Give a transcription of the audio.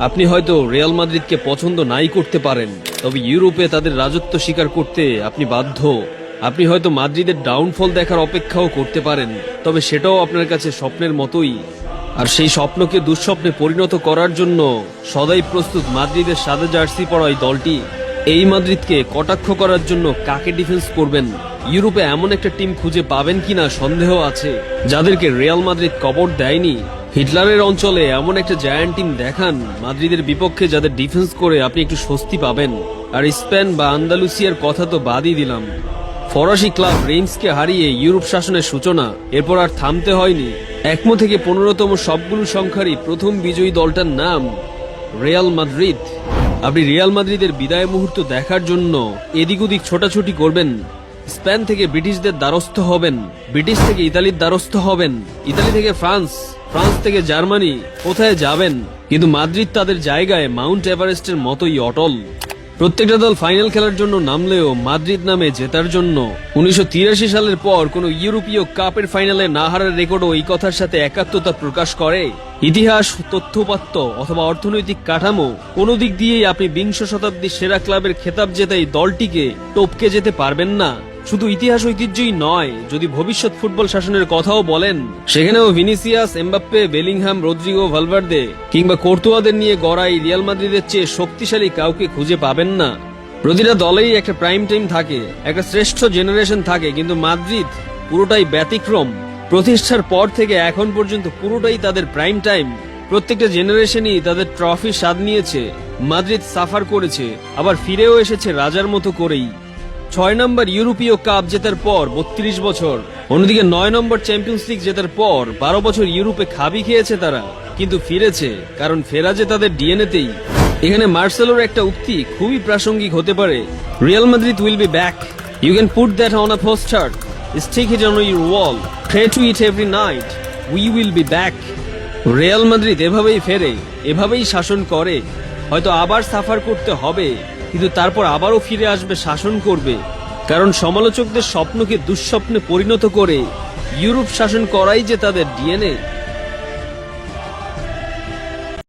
আপনি হয়তো রিয়াল মাদ্রিদকে পছন্দ নাই করতে পারেন, তবে ইউরোপে তাদের রাজত্ব স্বীকার করতে আপনি বাধ্য। আপনি হয়তো মাদ্রিদের ডাউনফল দেখার অপেক্ষাও করতে পারেন, তবে সেটাও আপনার কাছে স্বপ্নের মতোই। আর সেই স্বপ্নকে দুঃস্বপ্নে পরিণত করার জন্য সদাই প্রস্তুত মাদ্রিদের সাদা জার্সি পরা এই দলটি। এই মাদ্রিদকে কটাক্ষ করার জন্য কাকে ডিফেন্স করবেন? ইউরোপে এমন একটা টিম খুঁজে পাবেন কিনা সন্দেহ আছে, যাদেরকে রিয়াল মাদ্রিদ কবর দেয়নি। হিটলারের অঞ্চলে এমন একটা জায়ান্ট টিম দেখান মাদ্রিদের বিপক্ষে, যাদের ডিফেন্স করে আপনি একটু স্বস্তি পাবেন। আর স্পেন বা আন্দালুসিয়ার কথা তো বাদই দিলাম, ফরাসি ক্লাব রেইমসকে হারিয়ে ইউরোপ শাসনের সূচনা, এরপর আর থামতে হয়নি। 1 থেকে 15তম সবগুলো সংখ্যারই প্রথম বিজয়ী দলটার নাম রিয়াল মাদ্রিদ। আপনি রিয়াল মাদ্রিদের বিদায় মুহূর্ত দেখার জন্য এদিক ওদিক ছোটাছুটি করবেন। স্পেন থেকে ব্রিটিশদের দ্বারস্থ হবেন, ব্রিটিশ থেকে ইতালির দ্বারস্থ হবেন, ইতালি থেকে ফ্রান্স, ফ্রান্স থেকে জার্মানি। কোথায় যাবেন? কিন্তু মাদ্রিদ তাদের জায়গায় মাউন্ট এভারেস্টের মতোই অটল। প্রত্যেকটা দল ফাইনাল খেলার জন্য নামলেও মাদ্রিদ নামে জেতার জন্য। 1983 সালের পর কোন ইউরোপীয় কাপের ফাইনালে না হারার রেকর্ডও এই কথার সাথে একাত্মতা প্রকাশ করে। ইতিহাস, তথ্যপাত্য অথবা অর্থনৈতিক কাঠামো, কোনো দিক দিয়েই আপনি বিংশ শতাব্দীর সেরা ক্লাবের খেতাব জেতা এই দলটিকে টপকে যেতে পারবেন না। শুধু ইতিহাস ঐতিহ্যই নয়, যদি ভবিষ্যৎ ফুটবল শাসনের কথাও বলেন, সেখানেও Vinicius, Mbappe, Bellingham, Rodrygo, Valverde কিংবা কোর্তুয়াদের নিয়ে গড়া এই রিয়াল মাদ্রিদের চেয়ে শক্তিশালী কাউকে খুঁজে পাবেন না। প্রতিটা দলেই একটা প্রাইম টাইম থাকে, একটা শ্রেষ্ঠ জেনারেশন থাকে, কিন্তু মাদ্রিদ পুরোটাই ব্যতিক্রম। প্রতিষ্ঠার পর থেকে এখন পর্যন্ত পুরোটাই তাদের প্রাইম টাইম। প্রত্যেকটা জেনারেশনই তাদের ট্রফির স্বাদ নিয়েছে। মাদ্রিদ সাফার করেছে, আবার ফিরেও এসেছে রাজার মতো করেই। 6 নম্বর ইউরোপীয় কাপ জেতার পর 32 বছর, অন্যদিকে 9 নম্বর চ্যাম্পিয়ন্স লিগ জেতার পর 12 বছর ইউরোপে খাবি খেয়েছে তারা, কিন্তু ফিরেছে, কারণ ফেরা যে তাদের ডিএনএতেই। এখানে মার্সেলোর একটা উক্তি খুবই প্রাসঙ্গিক হতে পারে, Real Madrid will be back, you can put that on a poster, stick it on your wall, pray to it every night, we will be back. Real Madrid এভাবেই ফেরে, এভাবেই শাসন করে। হয়তো আবার সাফার করতে হবে, কিন্তু তারপর আবারও ফিরে আসবে, শাসন করবে। কারণ সমালোচকদের স্বপ্নকে দুঃস্বপ্নে পরিণত করে ইউরোপ শাসন করাই যে তাদের ডিএনএ।